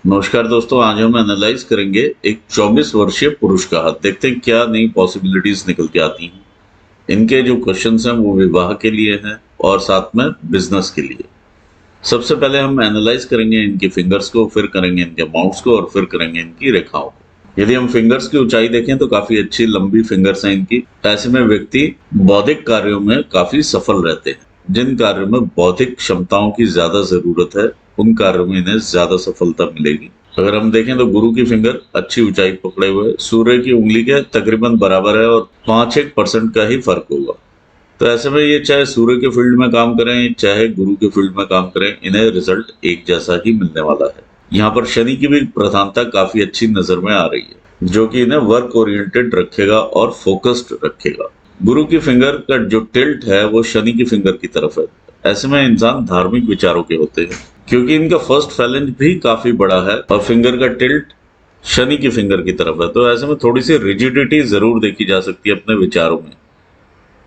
नमस्कार दोस्तों, आज हम एनालाइज करेंगे एक 24 वर्षीय पुरुष का हाथ। देखते हैं क्या नई पॉसिबिलिटीज निकल के आती हैं। इनके जो क्वेश्चंस हैं वो विवाह के लिए हैं और साथ में बिजनेस के लिए। सबसे पहले हम एनालाइज करेंगे इनकी फिंगर्स को, फिर करेंगे इनके माउंट्स को और फिर करेंगे इनकी रेखाओं को। यदि हम फिंगर्स की ऊंचाई देखें तो काफी अच्छी लंबी फिंगर्स हैं इनकी। ऐसे में व्यक्ति बौद्धिक कार्यों में काफी सफल रहते हैं। जिन कार्यों में बौद्धिक क्षमताओं की ज्यादा जरूरत है उन कार्यों में इन्हें ज्यादा सफलता मिलेगी। अगर हम देखें तो गुरु की फिंगर अच्छी ऊंचाई पकड़े हुए, सूर्य की उंगली के तकरीबन बराबर है और 5-1% का ही फर्क होगा। तो ऐसे में ये चाहे सूर्य के फील्ड में काम करें चाहे गुरु के फील्ड में काम करें, इन्हें रिजल्ट एक जैसा ही मिलने वाला है। यहाँ पर शनि की भी प्रधानता काफी अच्छी नजर में आ रही है, जो कि इन्हें वर्क ओरिएंटेड रखेगा और फोकस्ड रखेगा। गुरु की फिंगर का जो टिल्ट है वो शनि की फिंगर की तरफ है। ऐसे में इंसान धार्मिक विचारों के होते हैं, क्योंकि इनका फर्स्ट फैलेंज भी काफी बड़ा है और फिंगर का टिल्ट शनि की फिंगर की तरफ है। तो ऐसे में थोड़ी सी रिजिडिटी जरूर देखी जा सकती है अपने विचारों में,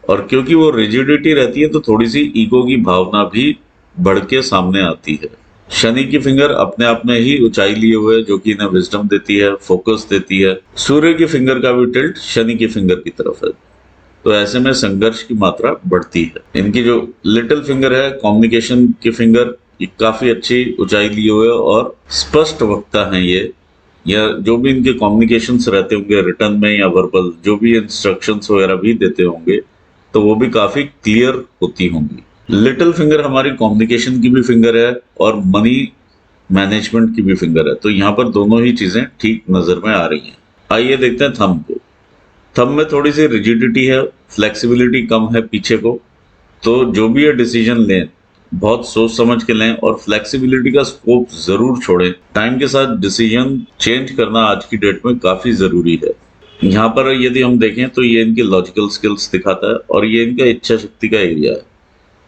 और क्योंकि वो रिजिडिटी रहती है तो थोड़ी सी ईगो की भावना भी बढ़ के सामने आती है। शनि की फिंगर अपने आप में ही ऊंचाई लिए हुए, जो कि इन्हें विजडम देती है, फोकस देती है। सूर्य की फिंगर का भी टिल्ट शनि की फिंगर की तरफ है, तो ऐसे में संघर्ष की मात्रा बढ़ती है। इनकी जो लिटिल फिंगर है, कम्युनिकेशन की फिंगर, ये काफी अच्छी ऊंचाई लिए हुए और स्पष्ट वक्ता हैं ये, या जो भी इनके कम्युनिकेशंस रहते होंगे रिटर्न में या वर्बल, जो भी इंस्ट्रक्शंस वगैरह भी देते होंगे तो वो भी काफी क्लियर होती होंगी। लिटिल फिंगर हमारी कम्युनिकेशन की भी फिंगर है और मनी मैनेजमेंट की भी फिंगर है, तो यहाँ पर दोनों ही चीजें ठीक नजर में आ रही हैं। आइए देखते हैं थंब को। थंब में थोड़ी सी रिजिडिटी है, फ्लेक्सिबिलिटी कम है पीछे को, तो जो भी ये डिसीजन लें बहुत सोच समझ के लें और फ्लेक्सिबिलिटी का स्कोप जरूर छोड़ें। टाइम के साथ डिसीजन चेंज करना आज की डेट में काफी जरूरी है। यहाँ पर यदि हम देखें तो ये इनकी लॉजिकल स्किल्स दिखाता है और ये इनका इच्छा शक्ति का एरिया है।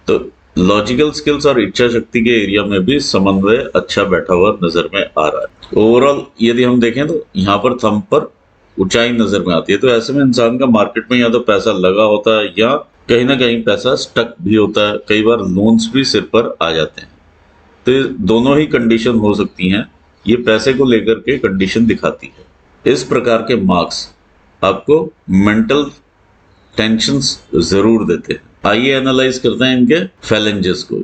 तो लॉजिकल स्किल्स और इच्छा शक्ति के एरिया में भी समन्वय अच्छा बैठा हुआ नजर में आ रहा है। ओवरऑल यदि हम देखें तो यहाँ पर थंब पर ऊंचाई नजर में आती है। तो ऐसे में इंसान का मार्केट में या तो पैसा लगा होता है या कहीं ना कहीं पैसा स्टक भी होता है, कई बार लोन्स भी सिर पर आ जाते हैं। तो ये दोनों ही कंडीशन हो सकती हैं, ये पैसे को लेकर के कंडीशन दिखाती है। इस प्रकार के मार्क्स आपको मेंटल टेंशंस जरूर देते हैं। आइए एनालाइज करते हैं इनके फैलेंजेस को।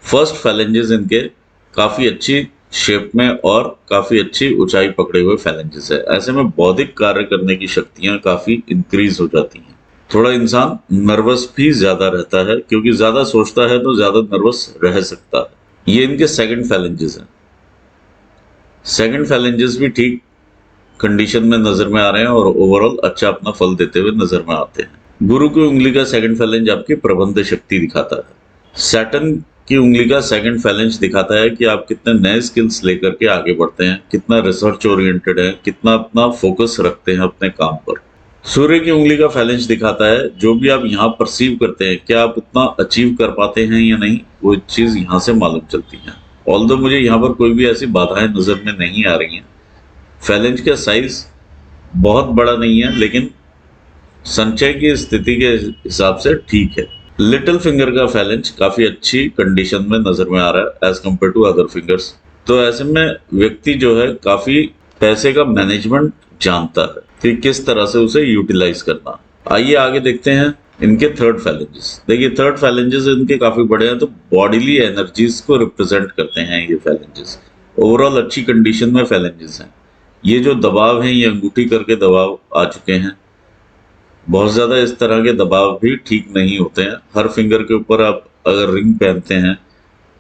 फर्स्ट फैलेंजेस इनके काफी अच्छी शेप में और काफी अच्छी ऊंचाई पकड़े हुए फैलेंजेस है। ऐसे में बौद्धिक कार्य करने की शक्तियां काफी इंक्रीज हो जाती हैं। थोड़ा इंसान नर्वस भी ज्यादा रहता है, क्योंकि ज्यादा सोचता है तो ज्यादा नर्वस रह सकता है। ये इनके सेकंड फैलेंजेस हैं। सेकंड फैलेंजेस भी ठीक कंडीशन में नजर में आ रहे हैं और ओवरऑल अच्छा अपना फल देते हुए नजर में आते हैं। गुरु की उंगली का सेकंड फैलेंज आपकी प्रबंध शक्ति दिखाता है। सैटर्न की उंगली का सेकंड फैलेंज दिखाता है कि आप कितने नए स्किल्स लेकर के आगे बढ़ते हैं, कितना रिसर्च ओरिएंटेड है, कितना अपना फोकस रखते हैं अपने काम पर। सूर्य की उंगली का फैलेंज दिखाता है जो भी आप यहाँ परसीव करते हैं, क्या आप उतना अचीव कर पाते हैं या नहीं, वो चीज यहाँ से मालूम चलती है। ऑल्दो मुझे यहाँ पर कोई भी ऐसी बाधाएं नजर में नहीं आ रही हैं। फैलेंज का साइज बहुत बड़ा नहीं है, लेकिन संचय की स्थिति के हिसाब से ठीक है। लिटिल फिंगर का फैलेंज काफी अच्छी कंडीशन में नजर में आ रहा है as compared to other fingers. तो ऐसे में व्यक्ति जो है काफी पैसे का मैनेजमेंट जानता है कि किस तरह से उसे यूटिलाइज करना। आइए आगे देखते हैं इनके थर्ड फैलेंजेस। देखिए थर्ड फैलेंजेस इनके काफी बड़े हैं, तो बॉडीली एनर्जीज को रिप्रेजेंट करते हैं ये फैलेंजेस। ओवरऑल अच्छी कंडीशन में फैलेंजेस हैं। ये जो दबाव है ये अंगूठी करके दबाव आ चुके हैं। बहुत ज्यादा इस तरह के दबाव भी ठीक नहीं होते हैं। हर फिंगर के ऊपर आप अगर रिंग पहनते हैं,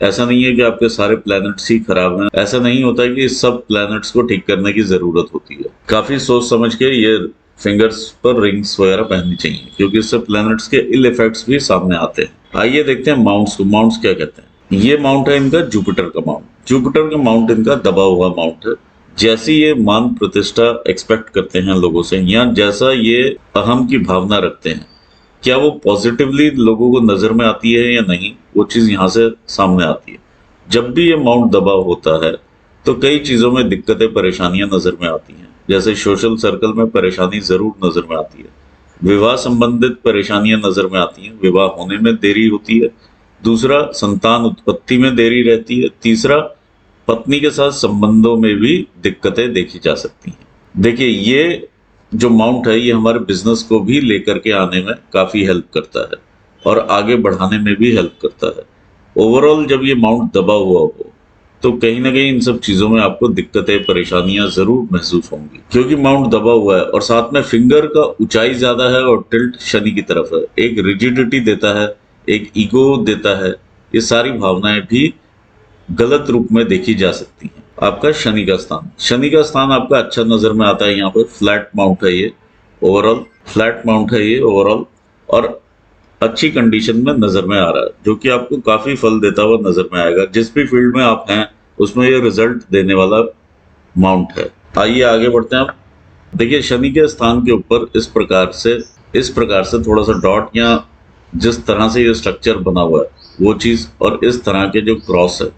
ऐसा नहीं है कि आपके सारे प्लैनेट्स ही खराब हैं, ऐसा नहीं होता कि सब प्लैनेट्स को ठीक करने की जरूरत होती है। काफी सोच समझ के ये फिंगर्स पर रिंग्स वगैरह पहननी चाहिए, क्योंकि इससे प्लैनेट्स के इल इफेक्ट्स भी सामने आते हैं। आइए देखते हैं माउंट्स को। माउंट्स क्या कहते हैं? ये माउंट है इनका जुपिटर का माउंट। जुपिटर का माउंट इनका दबा हुआ माउंट है। जैसी ये मान प्रतिष्ठा एक्सपेक्ट करते हैं लोगों से, या जैसा ये अहम की भावना रखते हैं, क्या वो पॉजिटिवली लोगों को नजर में आती है या नहीं, वो चीज यहाँ से सामने आती है। जब भी ये माउंट दबा होता है तो कई चीजों में दिक्कतें परेशानियां नजर में आती हैं। जैसे सोशल सर्कल में परेशानी जरूर नजर में आती है, विवाह संबंधित परेशानियां नजर में आती हैं, विवाह होने में देरी होती है। दूसरा, संतान उत्पत्ति में देरी रहती है। तीसरा, पत्नी के साथ संबंधों में भी दिक्कतें देखी जा सकती हैं। देखिए, ये जो माउंट है ये हमारे बिजनेस को भी लेकर के आने में काफी हेल्प करता है और आगे बढ़ाने में भी हेल्प करता है। ओवरऑल जब ये माउंट दबा हुआ हो तो कहीं ना कहीं इन सब चीजों में आपको दिक्कतें, परेशानियां जरूर महसूस होंगी, क्योंकि माउंट दबा हुआ है और साथ में फिंगर का ऊंचाई ज्यादा है और टिल्ट शनि की तरफ है। एक रिजिडिटी देता है, एक ईगो देता है। ये सारी भावनाएं भी गलत रूप में देखी जा सकती हैं। आपका शनि का स्थान आपका अच्छा नजर में आता है। यहाँ पर फ्लैट माउंट है ये, ओवरऑल फ्लैट माउंट है ये ओवरऑल, और अच्छी कंडीशन में नजर में आ रहा है, जो कि आपको काफी फल देता हुआ नजर में आएगा। जिस भी फील्ड में आप हैं उसमें ये रिजल्ट देने वाला माउंट है। आइए आगे बढ़ते हैं। आप देखिए, शनि के स्थान के ऊपर इस प्रकार से थोड़ा सा डॉट या जिस तरह से ये स्ट्रक्चर बना हुआ है वो चीज, और इस तरह के जो क्रॉस है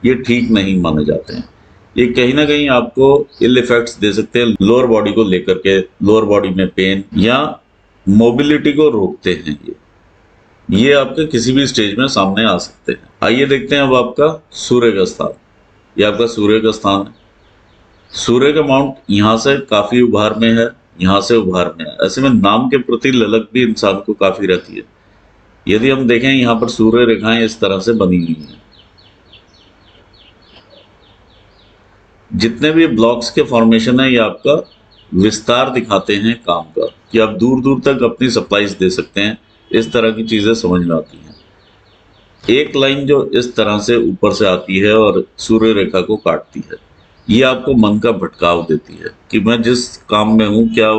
ये ठीक नहीं माने जाते हैं। ये कहीं ना कहीं आपको इल इफेक्ट्स दे सकते हैं लोअर बॉडी को लेकर के, लोअर बॉडी में पेन या मोबिलिटी को रोकते हैं। ये आपके किसी भी स्टेज में सामने आ सकते हैं। आइए देखते हैं अब आपका सूर्य का स्थान। ये आपका सूर्य का स्थान है। सूर्य का माउंट यहाँ से काफी उभार में है, यहाँ से उभार में है। ऐसे में नाम के प्रति ललक भी इंसान को काफी रहती है। यदि हम देखें, यहाँ पर सूर्य रेखाएं इस तरह से बनी हुई हैं। जितने भी ब्लॉक्स के फॉर्मेशन है ये आपका विस्तार दिखाते हैं काम का, कि आप दूर दूर तक अपनी सप्लाईज दे सकते हैं। इस तरह की चीजें समझ में आती हैं। एक लाइन जो इस तरह से ऊपर से आती है और सूर्य रेखा को काटती है, ये आपको मन का भटकाव देती है कि मैं जिस काम में हूँ, क्या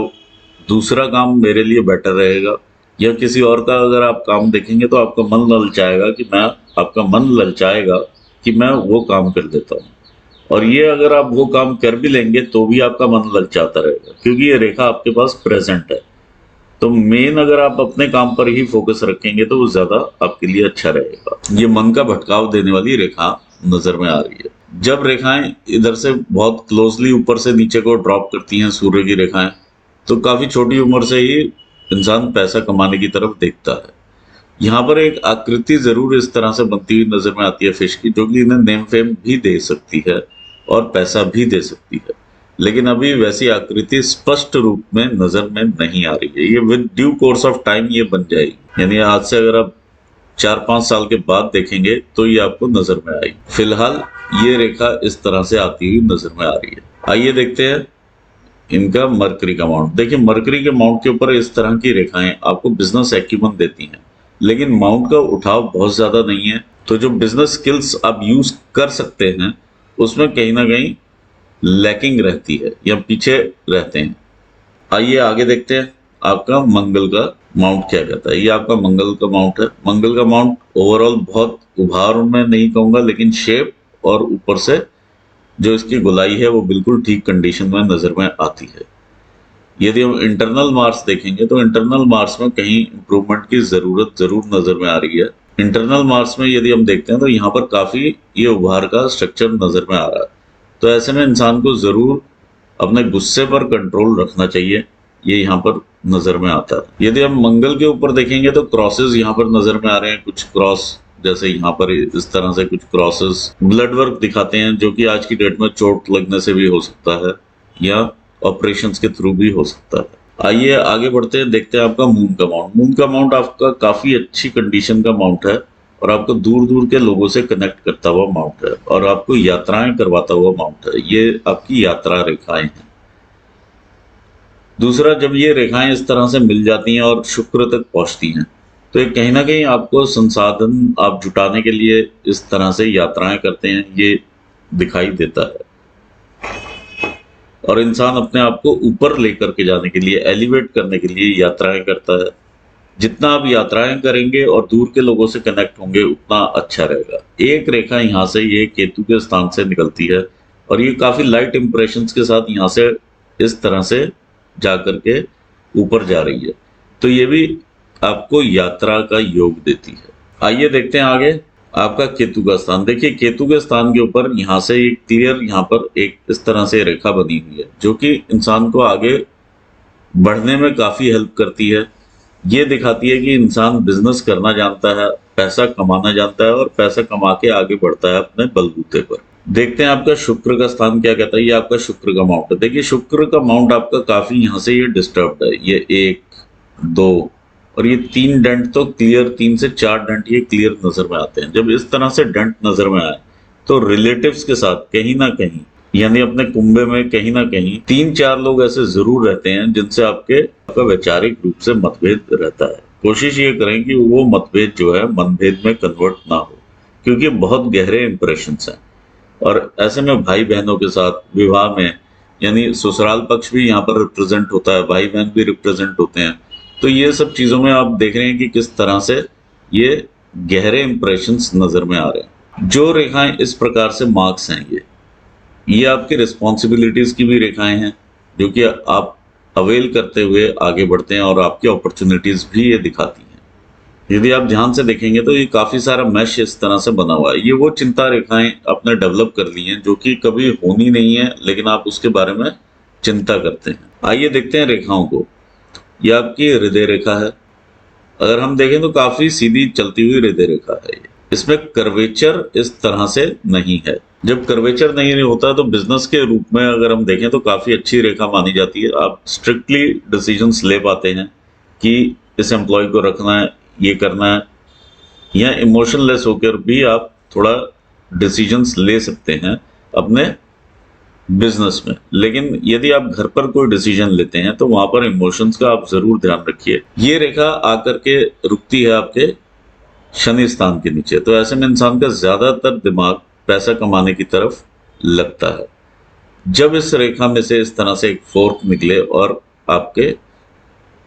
दूसरा काम मेरे लिए बेटर रहेगा, या किसी और का अगर आप काम देखेंगे तो आपका मन ललचाएगा कि मैं वो काम कर देता हूँ। और ये अगर आप वो काम कर भी लेंगे तो भी आपका मन ललचाता रहेगा, क्योंकि ये रेखा आपके पास प्रेजेंट है। तो मेन अगर आप अपने काम पर ही फोकस रखेंगे तो वो ज्यादा आपके लिए अच्छा रहेगा। ये मन का भटकाव देने वाली रेखा नजर में आ रही है। जब रेखाएं इधर से बहुत क्लोजली ऊपर से नीचे को ड्रॉप करती हैं, सूर्य की रेखाएं, तो काफी छोटी उम्र से ही इंसान पैसा कमाने की तरफ देखता है। यहाँ पर एक आकृति जरूर इस तरह से बनती हुई नजर में आती है फिश की, जो कि इन्हें नेम फेम भी दे सकती है और पैसा भी दे सकती है। लेकिन अभी वैसी आकृति स्पष्ट रूप में नजर में नहीं आ रही है। ये with due course of time ये बन जाएगी, यानी आज से अगर आप 4-5 साल के बाद देखेंगे तो ये आपको नजर में आएगी। फिलहाल ये रेखा इस तरह से आती हुई नजर में आ रही है। आइए देखते हैं इनका मरकरी का माउंट। देखिए, मरकरी के माउंट के ऊपर इस तरह की रेखाएं आपको बिजनेस एक्यूमन देती हैं, लेकिन माउंट का उठाव बहुत ज्यादा नहीं है। तो जो बिजनेस स्किल्स आप यूज कर सकते हैं उसमें कहीं ना कहीं लैकिंग रहती है या पीछे रहते हैं। आइए आगे देखते हैं आपका मंगल का माउंट क्या कहता है। ये आपका मंगल का माउंट है। मंगल का माउंट ओवरऑल बहुत उभार में नहीं कहूंगा, लेकिन शेप और ऊपर से जो इसकी गोलाई है वो बिल्कुल ठीक कंडीशन में नजर में आती है। यदि हम इंटरनल मार्क्स देखेंगे तो इंटरनल मार्क्स में कहीं इंप्रूवमेंट की जरूरत जरूर नजर में आ रही है। इंटरनल मार्क्स में यदि हम देखते हैं तो यहाँ पर काफी ये उभार का स्ट्रक्चर नजर में आ रहा है। तो ऐसे में इंसान को जरूर अपने गुस्से पर कंट्रोल रखना चाहिए, ये यहाँ पर नजर में आता है। यदि हम मंगल के ऊपर देखेंगे तो क्रॉसेस यहाँ पर नजर में आ रहे हैं। कुछ क्रॉस, जैसे यहाँ पर इस तरह से कुछ क्रॉसेस ब्लड वर्क दिखाते हैं, जो कि आज की डेट में चोट लगने से भी हो सकता है या ऑपरेशंस के थ्रू भी हो सकता है। आइए आगे बढ़ते हैं, देखते हैं आपका मून का माउंट। मून का माउंट आपका काफी अच्छी कंडीशन का माउंट है और आपको दूर दूर के लोगों से कनेक्ट करता हुआ माउंट है और आपको यात्राएं करवाता हुआ माउंट है। ये आपकी यात्रा रेखाएं हैं। दूसरा, जब ये रेखाएं इस तरह से मिल जाती हैं और शुक्र तक पहुंचती हैं तो ये कहीं ना कहीं आपको संसाधन आप जुटाने के लिए इस तरह से यात्राएं करते हैं, ये दिखाई देता है। और इंसान अपने आप को ऊपर लेकर के जाने के लिए, एलिवेट करने के लिए यात्राएं करता है। जितना आप यात्राएं करेंगे और दूर के लोगों से कनेक्ट होंगे उतना अच्छा रहेगा। एक रेखा यहाँ से ये केतु के स्थान से निकलती है और ये काफी लाइट इंप्रेशंस के साथ यहाँ से इस तरह से जा करके ऊपर जा रही है, तो ये भी आपको यात्रा का योग देती है। आइए देखते हैं आगे आपका केतु का स्थान। देखिए, केतु के स्थान के ऊपर यहाँ से एक क्लियर यहाँ पर एक इस तरह से रेखा बनी हुई है, जो कि इंसान को आगे बढ़ने में काफी हेल्प करती है। ये दिखाती है कि इंसान बिजनेस करना जानता है, पैसा कमाना जानता है और पैसा कमा के आगे बढ़ता है अपने बलबूते पर। देखते हैं आपका शुक्र का स्थान क्या कहता है। ये आपका शुक्र का माउंट है। देखिए शुक्र का माउंट आपका काफी यहाँ से ये डिस्टर्ब्ड है। ये 1, 2 और ये 3 डेंट तो क्लियर, 3 से 4 डेंट ये क्लियर नजर में आते हैं। जब इस तरह से डेंट नजर में आए तो रिलेटिव्स के साथ कहीं ना कहीं, यानी अपने कुंबे में कहीं ना कहीं 3-4 लोग ऐसे जरूर रहते हैं जिनसे आपका वैचारिक रूप से मतभेद रहता है। कोशिश ये करें कि वो मतभेद जो है मनभेद में कन्वर्ट ना हो, क्योंकि बहुत गहरे इंप्रेशन हैं। और ऐसे में भाई बहनों के साथ विवाह में, यानी ससुराल पक्ष भी यहाँ पर रिप्रेजेंट होता है, भाई बहन भी रिप्रेजेंट होते हैं। तो ये सब चीजों में आप देख रहे हैं कि किस तरह से ये गहरे इंप्रेशंस नजर में आ रहे हैं। जो रेखाएं इस प्रकार से मार्क्स हैं, ये आपकी रिस्पॉन्सिबिलिटीज की भी रेखाएं हैं, जो कि आप अवेल करते हुए आगे बढ़ते हैं और आपकी अपॉर्चुनिटीज भी ये दिखाती हैं। यदि आप ध्यान से देखेंगे तो ये काफी सारा मैश इस तरह से बना हुआ है। ये वो चिंता रेखाएं आपने डेवलप कर ली हैं जो कि कभी होनी नहीं है, लेकिन आप उसके बारे में चिंता करते हैं। आइए देखते हैं रेखाओं को। ये आपकी हृदय रेखा है। अगर हम देखें तो काफी सीधी चलती हुई हृदय रेखा है ये। इसमें कर्वेचर इस तरह से नहीं है। जब कर्वेचर नहीं होता तो बिजनेस के रूप में अगर हम देखें तो काफी अच्छी रेखा मानी जाती है। आप स्ट्रिक्टली डिसीजंस ले पाते हैं कि इस एम्प्लॉय को रखना है, ये करना है, या इमोशनलेस होकर भी आप थोड़ा डिसीजंस ले सकते हैं अपने बिजनेस में। लेकिन यदि आप घर पर कोई डिसीजन लेते हैं तो वहां पर इमोशंस का आप जरूर ध्यान रखिए। ये रेखा आकर के रुकती है आपके शनि स्थान के नीचे, तो ऐसे में इंसान का ज्यादातर दिमाग पैसा कमाने की तरफ लगता है। जब इस रेखा में से इस तरह से एक फोर्क निकले और आपके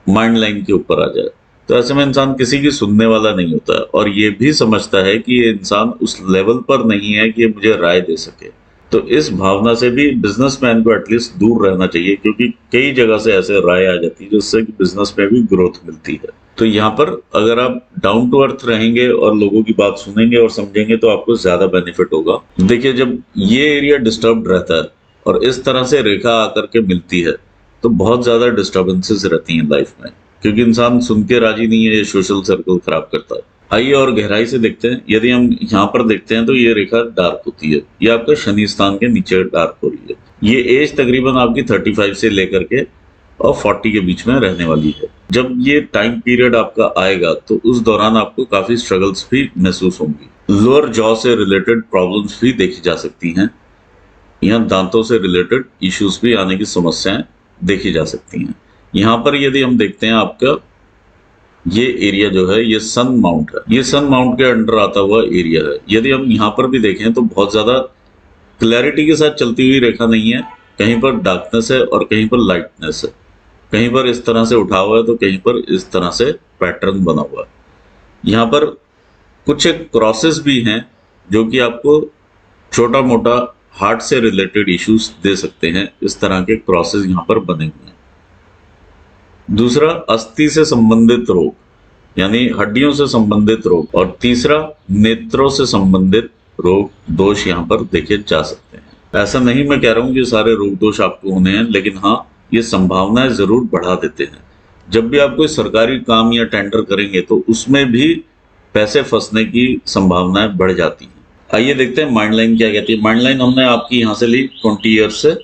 माइंड लाइन के ऊपर आ जाए, तो ऐसे में इंसान किसी की सुनने वाला नहीं होता है और ये भी समझता है कि ये इंसान उस लेवल पर नहीं है कि मुझे राय दे सके। तो इस भावना से भी बिजनेसमैन को एटलीस्ट दूर रहना चाहिए, क्योंकि कई जगह से ऐसे राय आ जाती है जिससे कि बिजनेस में भी ग्रोथ मिलती है। तो यहाँ पर अगर आप डाउन टू अर्थ रहेंगे और लोगों की बात सुनेंगे और समझेंगे तो आपको ज्यादा बेनिफिट होगा। देखिए जब ये एरिया डिस्टर्ब रहता है और इस तरह से रेखा आकर के मिलती है तो बहुत ज्यादा डिस्टर्बेंसेस रहती हैं लाइफ में, क्योंकि इंसान सुन के राजी नहीं है, ये सोशल सर्कल खराब करता है। आइए और गहराई से देखते हैं। यदि हम यहाँ पर देखते हैं तो ये रेखा डार्क होती है। ये आपका शनि स्थान के नीचे डार्क हो रही है। ये एज तकरीबन आपकी 35 से लेकर के और 40 के बीच में रहने वाली है। जब ये टाइम पीरियड आपका आएगा तो उस दौरान आपको काफी स्ट्रगल्स भी महसूस होंगी। लोअर जॉ से रिलेटेड प्रॉब्लम्स भी देखी जा सकती हैं। यहाँ दांतों से रिलेटेड इश्यूज भी आने की समस्याएं देखी जा सकती हैं। यहाँ पर यदि हम देखते हैं आपका ये एरिया जो है ये सन माउंट है। ये सन माउंट के अंडर आता हुआ एरिया है। यदि हम यहाँ पर भी देखें तो बहुत ज्यादा क्लैरिटी के साथ चलती हुई रेखा नहीं है। कहीं पर डार्कनेस है और कहीं पर लाइटनेस है। कहीं पर इस तरह से उठा हुआ है तो कहीं पर इस तरह से पैटर्न बना हुआ है। यहाँ पर कुछ क्रॉसेस भी हैं जो कि आपको छोटा मोटा हार्ट से रिलेटेड इश्यूज दे सकते हैं। इस तरह के क्रॉसेस यहाँ पर बने हुए हैं। दूसरा, अस्थि से संबंधित रोग, यानी हड्डियों से संबंधित रोग, और तीसरा नेत्रों से संबंधित रोग दोष यहाँ पर देखे जा सकते हैं। ऐसा नहीं मैं कह रहा हूँ कि सारे रोग दोष आपको होने हैं, लेकिन हाँ ये संभावनाएं जरूर बढ़ा देते हैं। जब भी आप कोई सरकारी काम या टेंडर करेंगे तो उसमें भी पैसे फंसने की संभावनाएं बढ़ जाती हैं। आइए देखते हैं माइंड लाइन क्या कहती है। माइंड लाइन हमने आपकी यहाँ से ली 20 ईयर्स से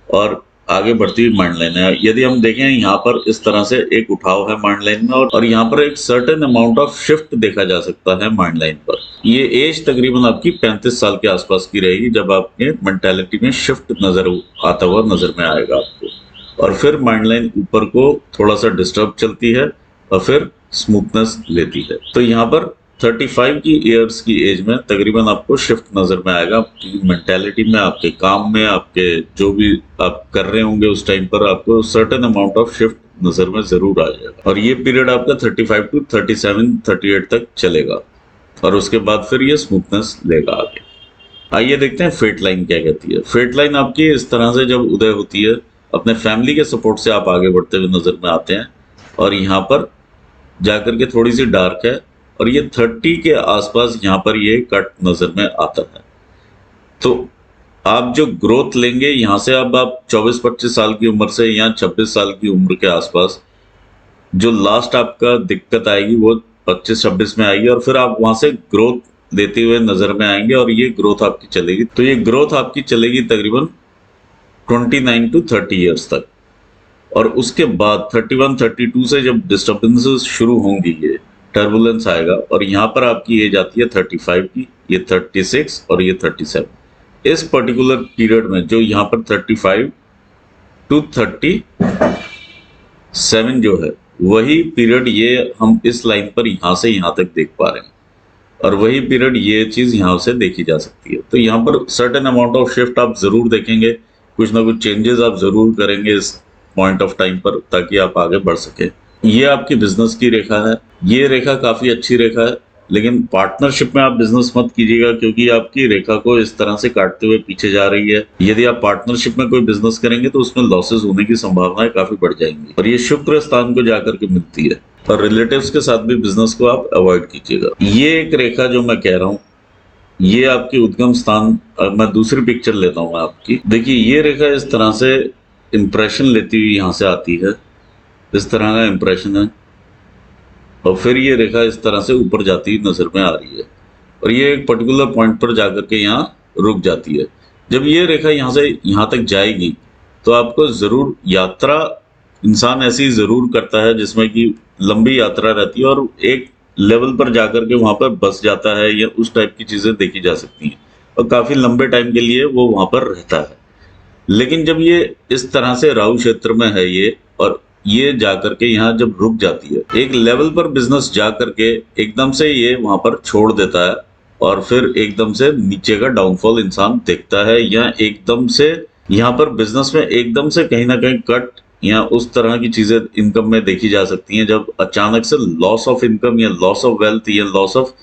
और आगे बढ़ती हुई माइंड लाइन है। यदि हम देखें यहाँ पर इस तरह से एक उठाव है माइंड लाइन में और यहाँ पर एक सर्टेन अमाउंट ऑफ शिफ्ट देखा जा सकता है माइंड लाइन पर। ये एज तकरीबन आपकी 35 साल के आसपास की रहेगी जब आपके मेंटालिटी में शिफ्ट नजर आता हुआ नजर में आएगा आपको। और फिर माइंड लाइन ऊपर को थोड़ा सा डिस्टर्ब चलती है और फिर स्मूथनेस लेती है। तो यहाँ पर 35 की ईयर्स की एज में तकरीबन आपको शिफ्ट नजर में आएगा आपकी मेंटालिटी में, आपके काम में, आपके जो भी आप कर रहे होंगे उस टाइम पर आपको सर्टेन अमाउंट ऑफ शिफ्ट नजर में जरूर आ जाएगा। और ये पीरियड आपका 35 टू 37, 38 तक चलेगा और उसके बाद फिर ये स्मूथनेस लेगा आगे। आइए देखते हैं फेट लाइन क्या कहती है। फेट लाइन आपकी इस तरह से जब उदय होती है, अपने फैमिली के सपोर्ट से आप आगे बढ़ते हुए नजर में आते हैं और यहाँ पर जाकर के थोड़ी सी डार्क है और ये 30 के आसपास यहाँ पर ये कट नजर में आता है। तो आप जो ग्रोथ लेंगे यहाँ से, अब आप 24-25 साल की उम्र से या 26 साल की उम्र के आसपास जो लास्ट आपका दिक्कत आएगी वो 25-26 में आएगी और फिर आप वहां से ग्रोथ देते हुए नजर में आएंगे और ये ग्रोथ आपकी चलेगी। तो ये ग्रोथ आपकी चलेगी तकरीबन 29 to 30 ईयर्स तक। और उसके बाद 31, 32 से जब डिस्टर्बेंसेस शुरू होंगी, ये टर्बुलेंस आएगा और यहाँ पर आपकी एज आती है 35 की, ये 36 और ये 37। इस पर्टिकुलर पीरियड में जो यहाँ पर 35 to 37 जो है, वही पीरियड ये हम इस लाइन पर यहाँ से यहाँ तक देख पा रहे हैं और वही पीरियड ये चीज यहाँ से देखी जा सकती है। तो यहाँ पर सर्टेन अमाउंट ऑफ शिफ्ट आप जरूर देखेंगे, कुछ ना कुछ चेंजेस आप जरूर करेंगे इस पॉइंट ऑफ टाइम पर, ताकि आप आगे बढ़ सके। ये आपकी बिजनेस की रेखा है, ये रेखा काफी अच्छी रेखा है, लेकिन पार्टनरशिप में आप बिजनेस मत कीजिएगा क्योंकि आपकी रेखा को इस तरह से काटते हुए पीछे जा रही है। यदि आप पार्टनरशिप में कोई बिजनेस करेंगे तो उसमें लॉसेस होने की संभावनाएं काफी बढ़ जाएंगी और ये शुक्र स्थान को जाकर के मिलती है। और रिलेटिव्स के साथ भी बिजनेस को आप अवॉइड कीजिएगा। ये एक रेखा जो मैं कह रहा हूँ, ये आपकी उद्गम स्थान, मैं दूसरी पिक्चर लेता हूँ आपकी। देखिए ये रेखा इस तरह से इंप्रेशन लेती हुई यहाँ से आती है, इस तरह का इंप्रेशन है, और फिर ये रेखा इस तरह से ऊपर जाती हुई नजर में आ रही है और ये एक पर्टिकुलर पॉइंट पर जाकर के यहाँ रुक जाती है। जब ये रेखा यहाँ से यहाँ तक जाएगी तो आपको जरूर यात्रा, इंसान ऐसी जरूर करता है जिसमें कि लंबी यात्रा रहती है और एक लेवल पर जाकर के वहां पर बस जाता है, या उस टाइप की चीजें देखी जा सकती हैं और काफी लंबे टाइम के लिए वो वहां पर रहता है। लेकिन जब ये इस तरह से राहु क्षेत्र में है ये, और ये जाकर के यहाँ जब रुक जाती है, एक लेवल पर बिजनेस जाकर के एकदम से ये वहां पर छोड़ देता है और फिर एकदम से नीचे का डाउनफॉल इंसान देखता है, या एकदम से यहाँ पर बिजनेस में एकदम से कहीं ना कहीं कट या उस तरह की चीजें इनकम में देखी जा सकती हैं, जब अचानक से लॉस ऑफ इनकम या लॉस ऑफ वेल्थ या लॉस ऑफ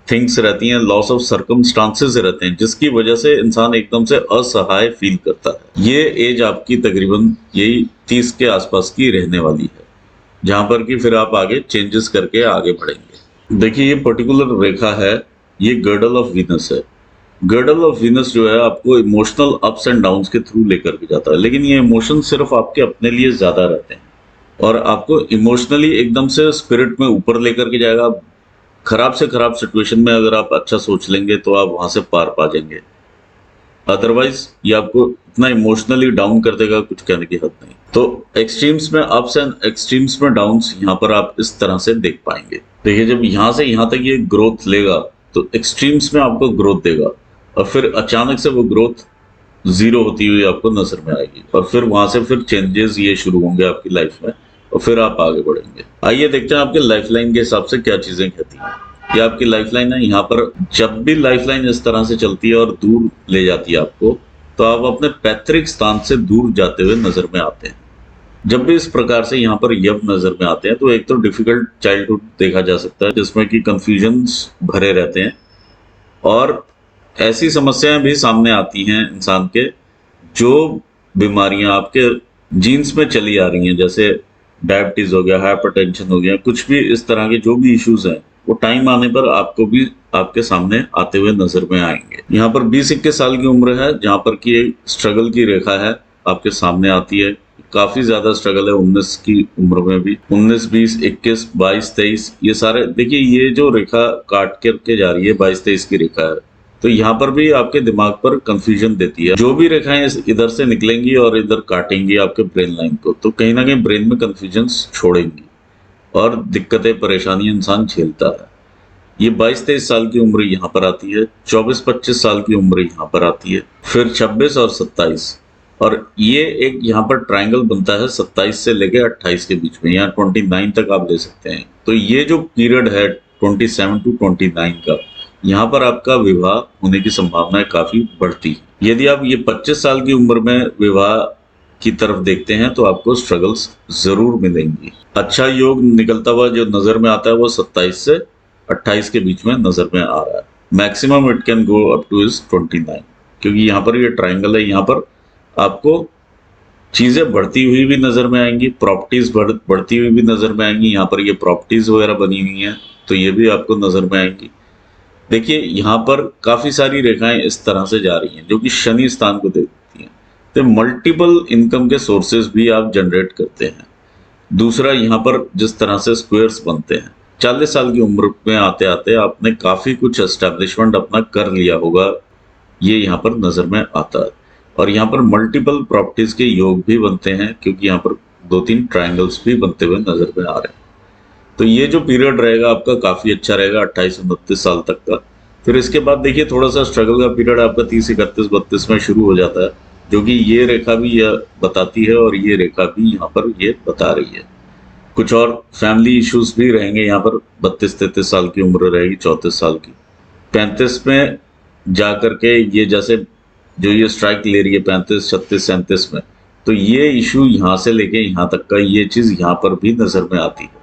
थिंग्स रहती हैं, लॉस ऑफ सर्कमस्टांसेस रहते हैं, जिसकी वजह से इंसान एकदम से असहाय फील करता है। ये एज आपकी तकरीबन यही 30 के आसपास की रहने वाली है, जहां पर कि फिर आप आगे चेंजेस करके आगे बढ़ेंगे। देखिए ये पर्टिकुलर रेखा है, ये गर्डल ऑफ वीनस है। गर्डल ऑफ वीनस जो है आपको इमोशनल अप्स एंड डाउन्स के थ्रू लेकर के जाता है, लेकिन ये इमोशन सिर्फ आपके अपने लिए ज्यादा रहते हैं और आपको इमोशनली एकदम से स्पिरिट में ऊपर लेकर के जाएगा। खराब से खराब सिचुएशन में अगर आप अच्छा सोच लेंगे तो आप वहां से पार पा जाएंगे, अदरवाइज ये आपको इतना इमोशनली डाउन कर देगा, कुछ कहने की हद नहीं। तो एक्सट्रीम्स में अप्स एंड एक्सट्रीम्स में डाउन्स यहाँ पर आप इस तरह से देख पाएंगे। देखिए जब यहाँ से यहाँ तक ये ग्रोथ लेगा तो एक्सट्रीम्स में आपको ग्रोथ देगा और फिर अचानक से वो ग्रोथ जीरो होती हुई आपको नजर में आएगी और फिर वहां से फिर चेंजेस ये शुरू होंगे आपकी लाइफ में और फिर आप आगे बढ़ेंगे। आइए देखते हैं आपके लाइफलाइन के हिसाब से क्या चीजें कहती हैं। ये आपकी लाइफलाइन है। यहाँ पर जब भी लाइफलाइन इस तरह से चलती है और दूर ले जाती है आपको, तो आप अपने पैतृक स्थान से दूर जाते हुए नजर में आते हैं। जब भी इस प्रकार से यहाँ पर यव नजर में आते हैं तो एक तो डिफिकल्ट चाइल्डहुड देखा जा सकता है जिसमें कि कंफ्यूजन्स भरे रहते हैं और ऐसी समस्याएं भी सामने आती हैं इंसान के, जो बीमारियां आपके जीन्स में चली आ रही हैं, जैसे डायबिटीज हो गया, हाइपरटेंशन हो गया, कुछ भी इस तरह के जो भी इश्यूज हैं वो टाइम आने पर आपको भी आपके सामने आते हुए नजर में आएंगे। यहाँ पर 20-21 साल की उम्र है जहाँ पर की स्ट्रगल की रेखा है आपके सामने आती है। काफी ज्यादा स्ट्रगल है 19 की उम्र में भी, 19, 20, 21, 22, 23, ये सारे देखिए ये जो रेखा काट करके जा रही है 22-23 की रेखा है, तो यहाँ पर भी आपके दिमाग पर कंफ्यूजन देती है। जो भी रेखाएं इधर से निकलेंगी और इधर काटेंगी आपके ब्रेन लाइन को, तो कहीं ना कहीं ब्रेन में कंफ्यूजन छोड़ेंगी और दिक्कतें परेशानियां इंसान झेलता है। ये 22-23 साल की उम्र यहाँ पर आती है, 24-25 साल की उम्र यहाँ पर आती है, फिर 26 और 27, और ये एक यहाँ पर ट्रायंगल बनता है 27 से लेके 28 के बीच में, यहाँ 29 तक आप ले सकते हैं। तो ये जो पीरियड है 27 to 29 का, यहाँ पर आपका विवाह होने की संभावनाएं काफी बढ़ती है। यदि आप ये 25 साल की उम्र में विवाह की तरफ देखते हैं तो आपको स्ट्रगल्स जरूर मिलेंगी। अच्छा योग निकलता हुआ जो नजर में आता है वो 27 से 28 के बीच में नजर में आ रहा है। Maximum it can go up two is 29, क्योंकि यहाँ पर ये ट्राइंगल है, यहाँ पर आपको चीजें बढ़ती हुई भी नजर में आएंगी, प्रॉपर्टीज बढ़ती हुई भी नजर में आएंगी। यहाँ पर ये प्रॉपर्टीज वगैरह बनी हुई हैं तो ये भी आपको नजर में आएंगी। देखिए यहाँ पर काफी सारी रेखाएं इस तरह से जा रही हैं जो कि शनि स्थान को देखती हैं, तो मल्टीपल इनकम के सोर्सेज भी आप जनरेट करते हैं। दूसरा यहाँ पर जिस तरह से स्क्वायर्स बनते हैं, 40 साल की उम्र में आते आते आपने काफी कुछ एस्टेब्लिशमेंट अपना कर लिया होगा, ये यहाँ पर नजर में आता है। और यहाँ पर मल्टीपल प्रॉपर्टीज के योग भी बनते हैं, क्योंकि यहाँ पर 2-3 ट्रायंगल्स भी बनते हुए नजर में आ रहे हैं। तो ये जो पीरियड रहेगा आपका काफी अच्छा रहेगा 28-29 साल तक का। फिर इसके बाद देखिए थोड़ा सा स्ट्रगल का पीरियड आपका 30, 31, 32 में शुरू हो जाता है, जो कि ये रेखा भी यह बताती है और ये रेखा भी यहाँ पर ये बता रही है। कुछ और फैमिली इश्यूज भी रहेंगे यहाँ पर। 32-33 साल की उम्र रहेगी, 34 साल की। 35 में जा करके ये जैसे जो ये स्ट्राइक ले रही है 35, 36, 37 में, तो ये इशू यहाँ से लेके यहाँ तक का ये चीज यहाँ पर भी नजर में आती है।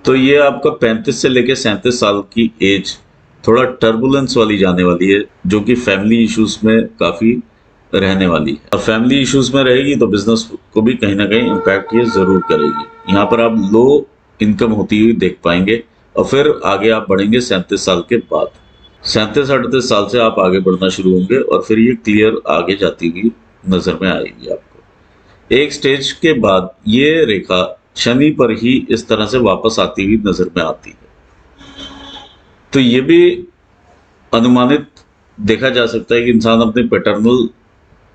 तो ये आपका 35 से लेके 37 साल की एज थोड़ा टर्बुलेंस वाली जाने वाली है, जो कि फैमिली इश्यूज में काफी रहने वाली है। और फैमिली इश्यूज में रहेगी तो बिजनेस को भी कहीं ना कहीं इम्पैक्ट ये जरूर करेगी। यहाँ पर आप लो इनकम होती हुई देख पाएंगे और फिर आगे आप बढ़ेंगे 37 साल के बाद। 37-38 साल से आप आगे बढ़ना शुरू होंगे और फिर ये क्लियर आगे जाती हुई नजर में आएगी आपको। एक स्टेज के बाद ये रेखा शनि पर ही इस तरह से वापस आती हुई नजर में आती है। तो ये भी अनुमानित देखा जा सकता है कि इंसान अपने पैटर्नल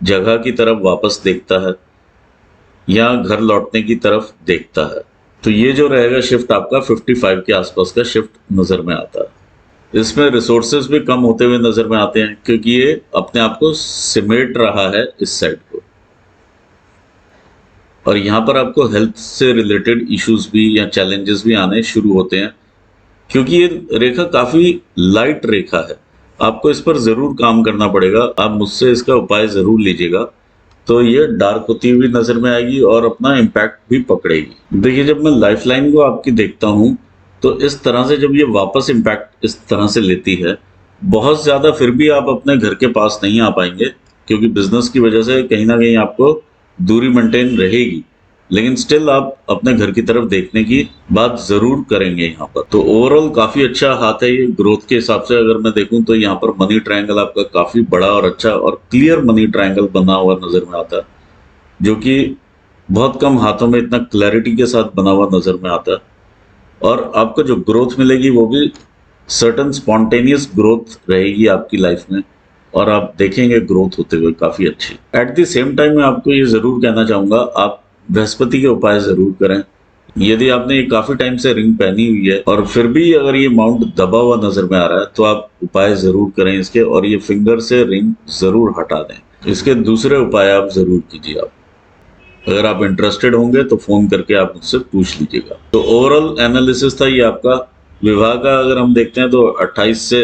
जगह की तरफ वापस देखता है या घर लौटने की तरफ देखता है। तो ये जो रहेगा शिफ्ट आपका 55 के आसपास का शिफ्ट नजर में आता है। इसमें रिसोर्सेज भी कम होते हुए नजर में आते हैं, क्योंकि ये अपने आप को सिमेट रहा है इस साइड को। और यहाँ पर आपको हेल्थ से रिलेटेड इश्यूज भी या चैलेंजेस भी आने शुरू होते हैं, क्योंकि ये रेखा काफी लाइट रेखा है। आपको इस पर जरूर काम करना पड़ेगा। आप मुझसे इसका उपाय जरूर लीजिएगा, तो ये डार्क होती हुई नजर में आएगी और अपना इम्पैक्ट भी पकड़ेगी। देखिए जब मैं लाइफ लाइन को आपकी देखता हूँ तो इस तरह से जब ये वापस इम्पैक्ट इस तरह से लेती है, बहुत ज्यादा फिर भी आप अपने घर के पास नहीं आ पाएंगे, क्योंकि बिजनेस की वजह से कहीं ना कहीं आपको दूरी मेंटेन रहेगी, लेकिन स्टिल आप अपने घर की तरफ देखने की बात जरूर करेंगे यहाँ पर। तो ओवरऑल काफी अच्छा हाथ है ये ग्रोथ के हिसाब से। अगर मैं देखूं तो यहाँ पर मनी ट्रायंगल आपका काफी बड़ा और अच्छा और क्लियर मनी ट्रायंगल बना हुआ नजर में आता है, जो कि बहुत कम हाथों में इतना क्लैरिटी के साथ बना हुआ नजर में आता है। और आपको जो ग्रोथ मिलेगी वो भी सर्टन स्पॉन्टेनियस ग्रोथ रहेगी आपकी लाइफ में, और आप देखेंगे ग्रोथ होते हुए काफी अच्छी। एट द सेम टाइम मैं आपको ये जरूर कहना चाहूंगा, आप बृहस्पति के उपाय जरूर करें। यदि आपने काफी टाइम से रिंग पहनी हुई है और फिर भी अगर ये माउंट दबा हुआ नजर में आ रहा है, तो आप उपाय जरूर करें इसके, और ये फिंगर से रिंग जरूर हटा दें। इसके दूसरे उपाय आप जरूर कीजिए। आप अगर आप इंटरेस्टेड होंगे तो फोन करके आप मुझसे पूछ लीजिएगा। तो ओवरऑल एनालिसिस था ये आपका। विवाह का अगर हम देखते हैं तो 28 से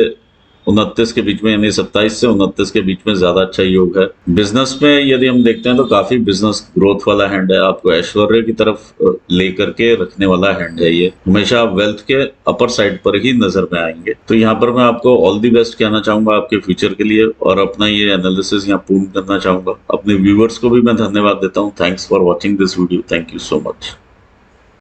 29 के बीच में, यानी 27 से 29 के बीच में ज्यादा अच्छा योग है। बिजनेस में यदि हम देखते हैं तो काफी बिजनेस ग्रोथ वाला हैंड है, आपको ऐश्वर्य की तरफ लेकर के रखने वाला हैंड है। ये हमेशा आप वेल्थ के अपर साइड पर ही नजर में आएंगे। तो यहाँ पर मैं आपको ऑल दी बेस्ट कहना चाहूंगा आपके फ्यूचर के लिए, और अपना ये एनालिसिस यहाँ पूर्ण करना चाहूंगा। अपने व्यूवर्स को भी मैं धन्यवाद देता हूँ। Thanks for watching this video. Thank you so much.